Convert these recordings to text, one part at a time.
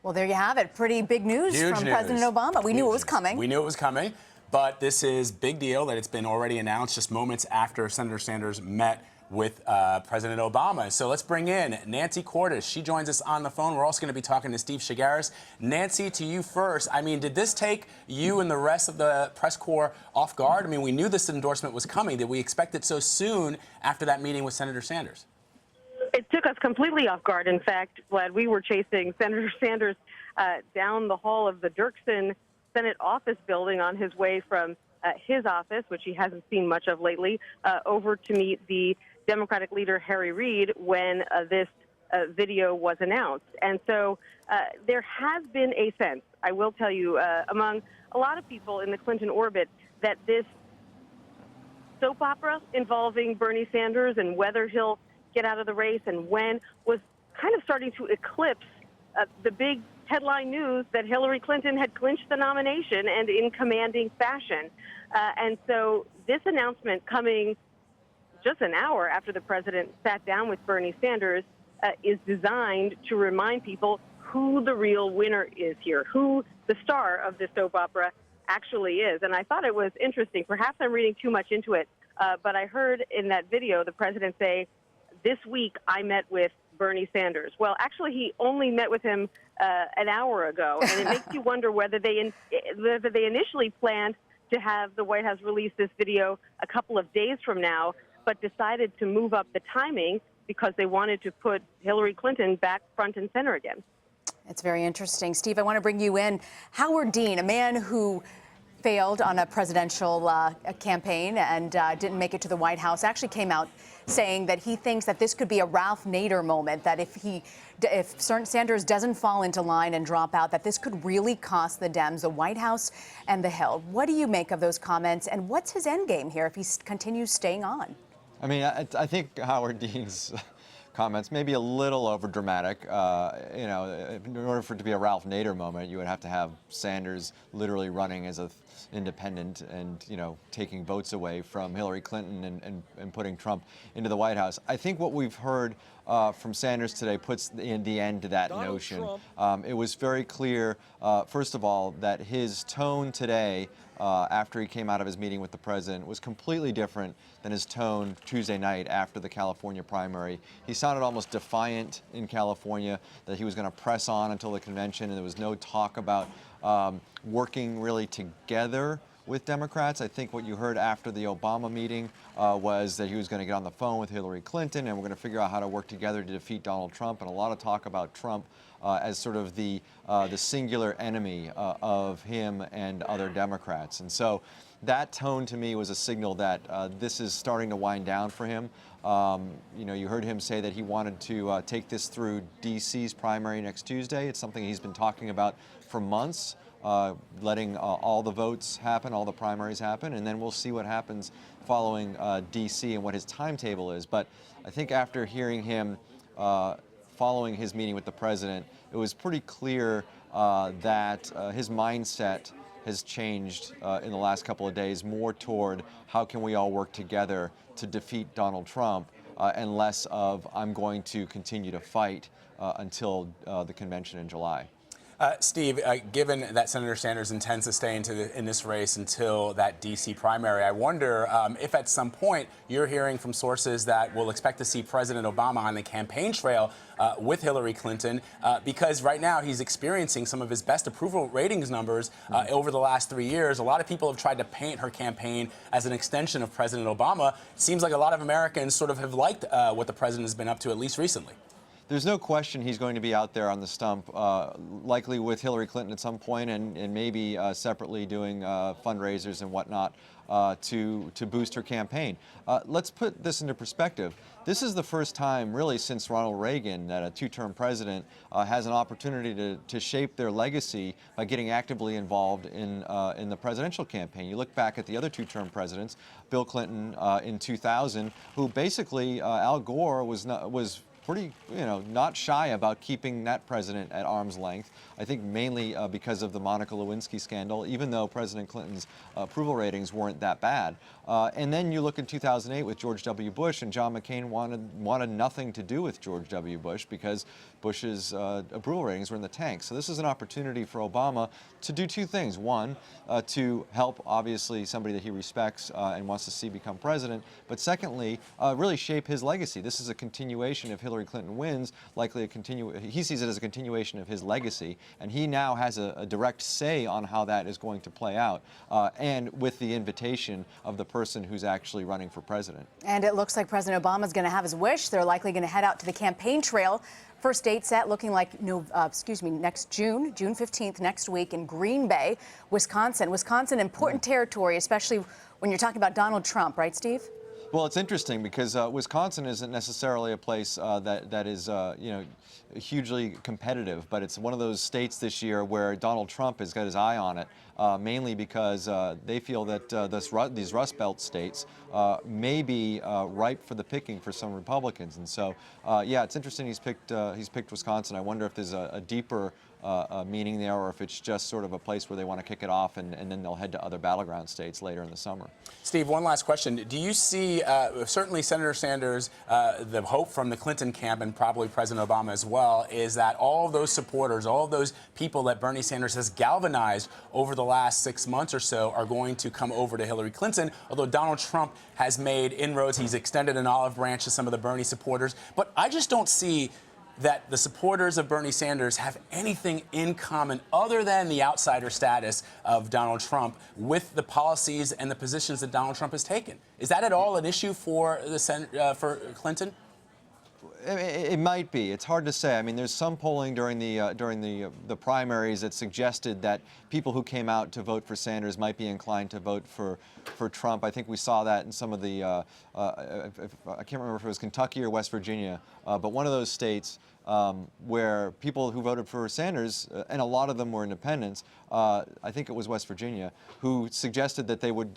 Well, there you have it. Pretty big news Huge from news. President Obama. We knew it was coming. We knew it was coming, but this is big deal that it's been already announced just moments after Senator Sanders met with President Obama. So let's bring in Nancy Cordes. She joins us on the phone. We're also going to be talking to Steve Chaggaris. Nancy, to you first. I mean, did this take you and the rest of the press corps off guard? I mean, we knew this endorsement was coming. Did we expect it so soon after that meeting with Senator Sanders? It took us completely off guard. In fact, Vlad, we were chasing Senator Sanders down the hall of the Dirksen Senate office building on his way from his office, which he hasn't seen much of lately, over to meet the Democratic leader Harry Reid when this video was announced. And so there has been a sense, I will tell you, among a lot of people in the Clinton orbit, that this soap opera involving Bernie Sanders and whether he'll get out of the race and when was kind of starting to eclipse the big headline news that Hillary Clinton had clinched the nomination, and in commanding fashion. And so this announcement coming just an hour after the president sat down with Bernie Sanders is designed to remind people who the real winner is here, who the star of this soap opera actually is. And I thought it was interesting. Perhaps I'm reading too much into it, but I heard in that video the president say, "This week I met with Bernie Sanders." Well, actually, he only met with him an hour ago, and it makes you wonder whether they initially planned to have the White House release this video a couple of days from now, but decided to move up the timing because they wanted to put Hillary Clinton back front and center again. It's very interesting. Steve, I want to bring you in. Howard Dean, a man who failed on a presidential campaign and didn't make it to the White House, actually came out saying that he thinks that this could be a Ralph Nader moment, that if Sanders doesn't fall into line and drop out, that this could really cost the Dems the White House and the Hill. What do you make of those comments, and what's his end game here if he continues staying on? I mean, I think Howard Dean's comments may be a little overdramatic. You know, in order for it to be a Ralph Nader moment, you would have to have Sanders literally running as an independent and, you know, taking votes away from Hillary Clinton and putting Trump into the White House. I think what we've heard from Sanders today puts in the end to that notion. It was very clear, first of all, that his tone today, after he came out of his meeting with the president, was completely different than his tone Tuesday night after the California primary. He sounded almost defiant in California, that he was going to press on until the convention, and there was no talk about working really together with Democrats. I think what you heard after the Obama meeting was that he was going to get on the phone with Hillary Clinton, and we're going to figure out how to work together to defeat Donald Trump, and a lot of talk about Trump as sort of the singular enemy of him and other Democrats. And so that tone to me was a signal that this is starting to wind down for him. You know, you heard him say that he wanted to take this through D.C.'s primary next Tuesday. It's something he's been talking about for months, letting all the votes happen, all the primaries happen, and then we'll see what happens following D.C. and what his timetable is. But I think after hearing him following his meeting with the president, it was pretty clear that his mindset has changed in the last couple of days, more toward how can we all work together to defeat Donald Trump, and less of I'm going to continue to fight until the convention in July. Steve, given that Senator Sanders intends to stay in this race until that D.C. primary, I wonder if at some point you're hearing from sources that we'll expect to see President Obama on the campaign trail with Hillary Clinton, because right now he's experiencing some of his best approval ratings numbers over the last 3 years. A lot of people have tried to paint her campaign as an extension of President Obama. It seems like a lot of Americans sort of have liked what the president has been up to, at least recently. There's no question he's going to be out there on the stump, likely with Hillary Clinton at some point, and maybe separately doing fundraisers and whatnot to boost her campaign. Let's put this into perspective. This is the first time, really, since Ronald Reagan that a two-term president has an opportunity to shape their legacy by getting actively involved in the presidential campaign. You look back at the other two-term presidents, Bill Clinton in 2000, who basically Al Gore was pretty, not shy about keeping that president at arm's length. I think mainly because of the Monica Lewinsky scandal, even though President Clinton's approval ratings weren't that bad. And then you look in 2008 with George W. Bush, and John McCain wanted nothing to do with George W. Bush because Bush's approval ratings were in the tank. So this is an opportunity for Obama to do two things. One, to help, obviously, somebody that he respects and wants to see become president. But secondly, really shape his legacy. This is a continuation. If Hillary Clinton wins, likely he sees it as a continuation of his legacy. And he now has a direct say on how that is going to play out. And with the invitation of the person who's actually running for president. And it looks like President Obama is going to have his wish. They're likely going to head out to the campaign trail. First date set looking like next June 15th, next week in Green Bay, Wisconsin. Wisconsin, important territory, especially when you're talking about Donald Trump, right, Steve? Well, it's interesting because Wisconsin isn't necessarily a place that is, hugely competitive, but it's one of those states this year where Donald Trump has got his eye on it, mainly because they feel that these Rust Belt states may be ripe for the picking for some Republicans. And so, yeah, it's interesting he's picked Wisconsin. I wonder if there's a deeper meaning there, or if it's just sort of a place where they want to kick it off and then they'll head to other battleground states later in the summer. Steve, one last question. Do you see, certainly Senator Sanders, the hope from the Clinton camp and probably President Obama as well, is that all of those supporters, all of those people that Bernie Sanders has galvanized over the last 6 months or so are going to come over to Hillary Clinton, although Donald Trump has made inroads. He's extended an olive branch to some of the Bernie supporters. But I just don't see that the supporters of Bernie Sanders have anything in common other than the outsider status of Donald Trump with the policies and the positions that Donald Trump has taken. Is that at all an issue for for Clinton? It might be. It's hard to say. I mean, there's some polling during the primaries that suggested that people who came out to vote for Sanders might be inclined to vote for Trump. I think we saw that in some of the I can't remember if it was Kentucky or West Virginia, but one of those states where people who voted for Sanders, and a lot of them were independents, I think it was West Virginia, who suggested that they would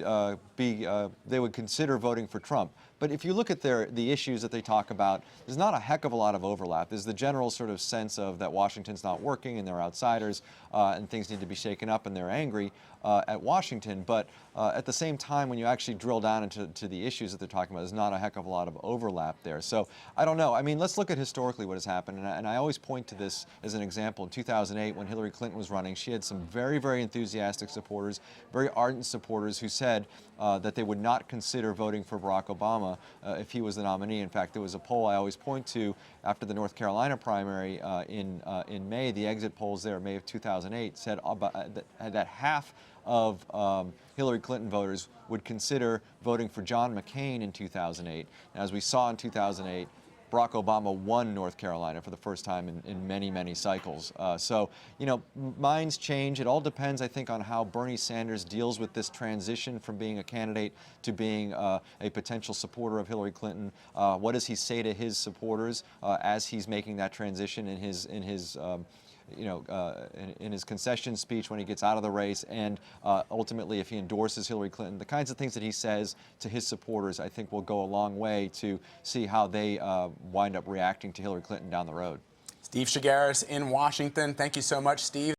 consider voting for Trump. But if you look at the issues that they talk about, there's not a heck of a lot of overlap. There's the general sort of sense of that Washington's not working and they're outsiders and things need to be shaken up and they're angry at Washington. But at the same time, when you actually drill down into the issues that they're talking about, there's not a heck of a lot of overlap there. So I don't know. I mean, let's look at historically what has happened. And I always point to this as an example. In 2008, when Hillary Clinton was running, she had some very, very enthusiastic supporters, very ardent supporters who said that they would not consider voting for Barack Obama if he was the nominee. In fact, there was a poll I always point to after the North Carolina primary in May. The exit polls there, May of 2008, said that half of Hillary Clinton voters would consider voting for John McCain in 2008. And as we saw in 2008, Barack Obama won North Carolina for the first time in many, many cycles. So, minds change. It all depends, I think, on how Bernie Sanders deals with this transition from being a candidate to being a potential supporter of Hillary Clinton. What does he say to his supporters as he's making that transition in his concession speech when he gets out of the race, and ultimately if he endorses Hillary Clinton? The kinds of things that he says to his supporters, I think, will go a long way to see how they wind up reacting to Hillary Clinton down the road. Steve Chaggaris in Washington. Thank you so much, Steve.